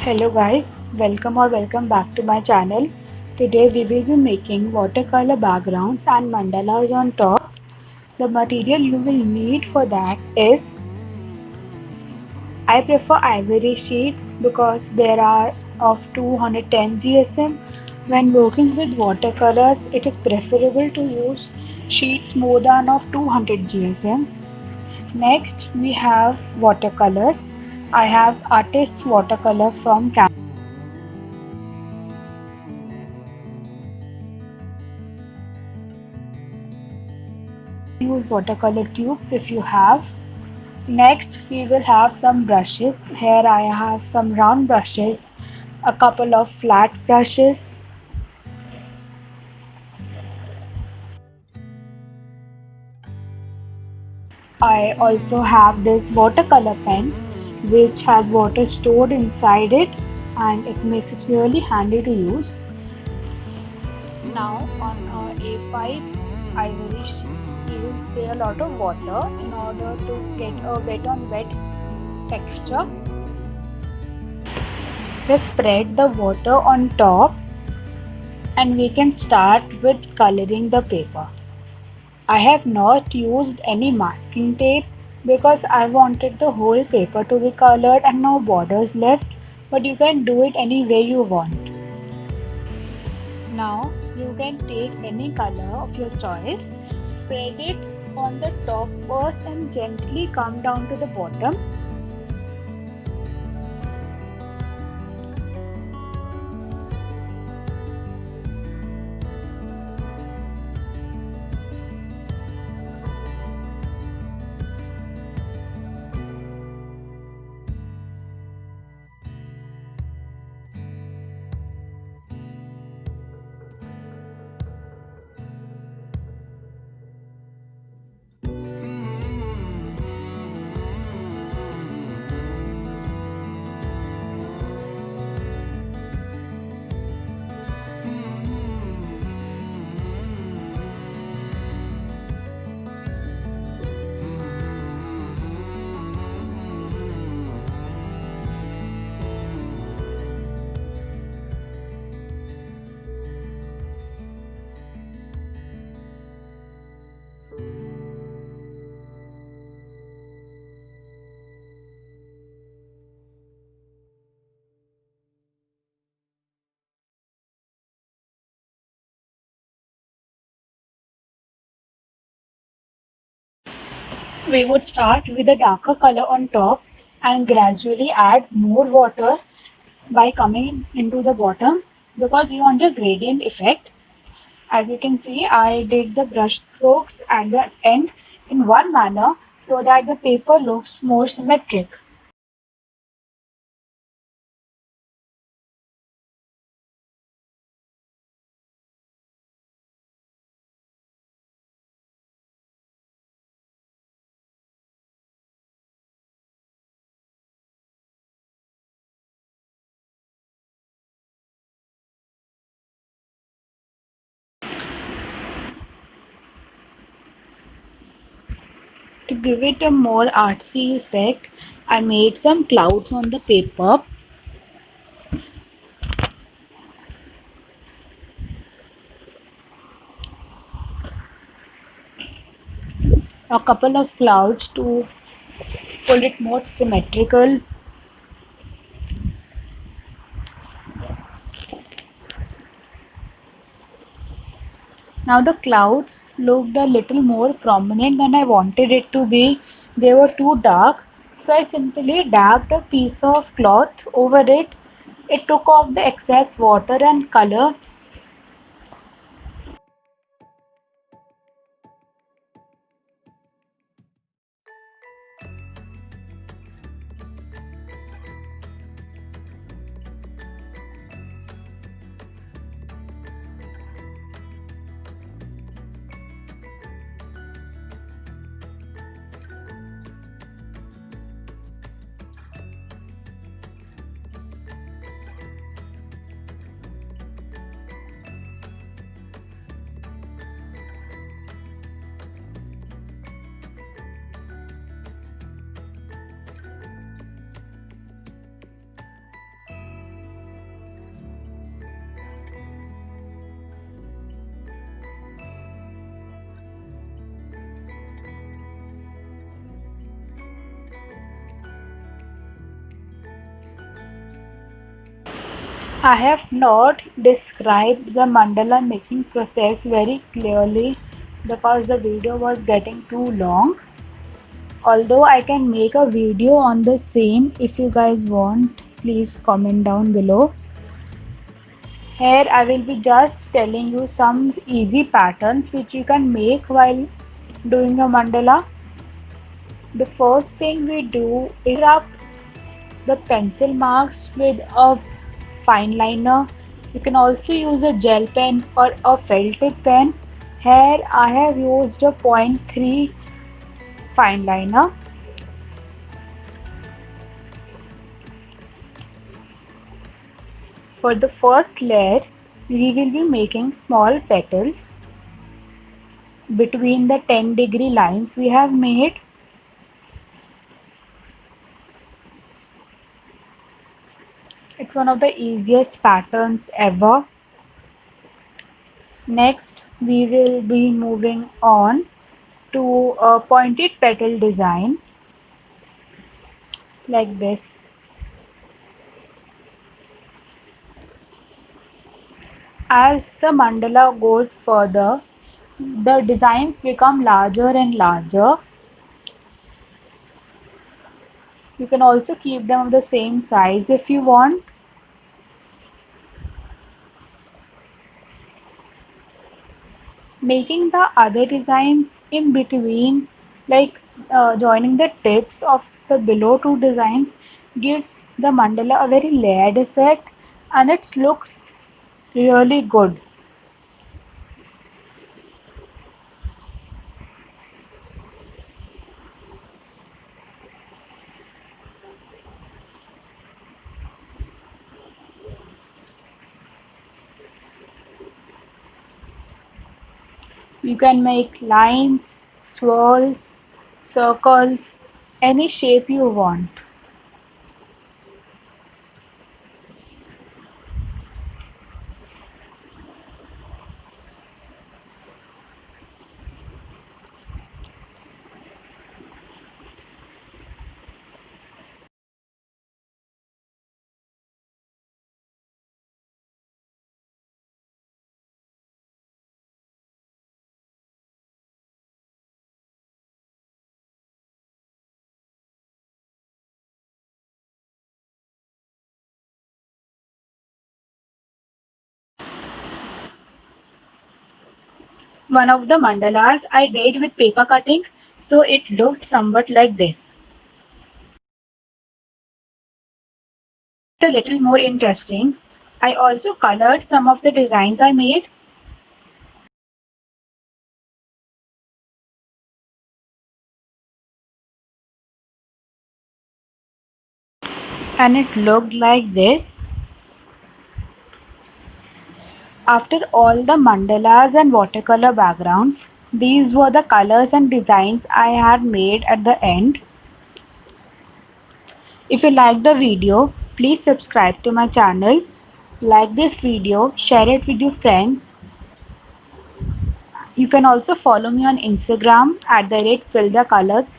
Hello guys, welcome back to my channel. Today we will be making watercolor backgrounds and mandalas on top. The material you will need for that is I prefer ivory sheets because there are of 210 GSM. When working with watercolors, it is preferable to use sheets more than of 200 GSM. Next, we have watercolors. I have artist's watercolor from use watercolor tubes if you have. Next, we will have some brushes. Here I have some round brushes, a couple of flat brushes. I also have this watercolor pen which has water stored inside it and it makes it really handy to use. Now on a A5 ivory sheet, we will spray a lot of water in order to get a wet on wet texture. Just spread the water on top and we can start with coloring the paper. I have not used any masking tape because I wanted the whole paper to be colored and no borders left, but you can do it any way you want. Now you can take any color of your choice, spread it on the top first and gently come down to the bottom. We would start with a darker color on top and gradually add more water by coming into the bottom because you want a gradient effect. As you can see, I did the brush strokes at the end in one manner so that the paper looks more symmetric. To give it a more artsy effect, I made some clouds on the paper. A couple of clouds to pull it more symmetrical. Now the clouds looked a little more prominent than I wanted it to be. They were too dark, so I simply dabbed a piece of cloth over it. It took off the excess water and color. I have not described the mandala making process very clearly because the video was getting too long. Although I can make a video on the same, if you guys want, please comment down below. Here I will be just telling you some easy patterns which you can make while doing a mandala. The first thing we do is rub the pencil marks with a fine liner. You can also use a gel pen or a felt tip pen. Here I have used a 0.3 fine liner. For the first layer, we will be making small petals between the 10-degree lines we have made. It's one of the easiest patterns ever. Next, we will be moving on to a pointed petal design like this. As the mandala goes further, the designs become larger and larger. You can also keep them of the same size if you want. Making the other designs in between, like joining the tips of the below two designs, gives the mandala a very layered effect and it looks really good. You can make lines, swirls, circles, any shape you want. One of the mandalas I did with paper cutting, so it looked somewhat like this. A little more interesting, I also colored some of the designs I made. And it looked like this. After all the mandalas and watercolor backgrounds, these were the colors and designs I had made at the end. If you liked the video, please subscribe to my channel, like this video, share it with your friends. You can also follow me on Instagram @FillTheColors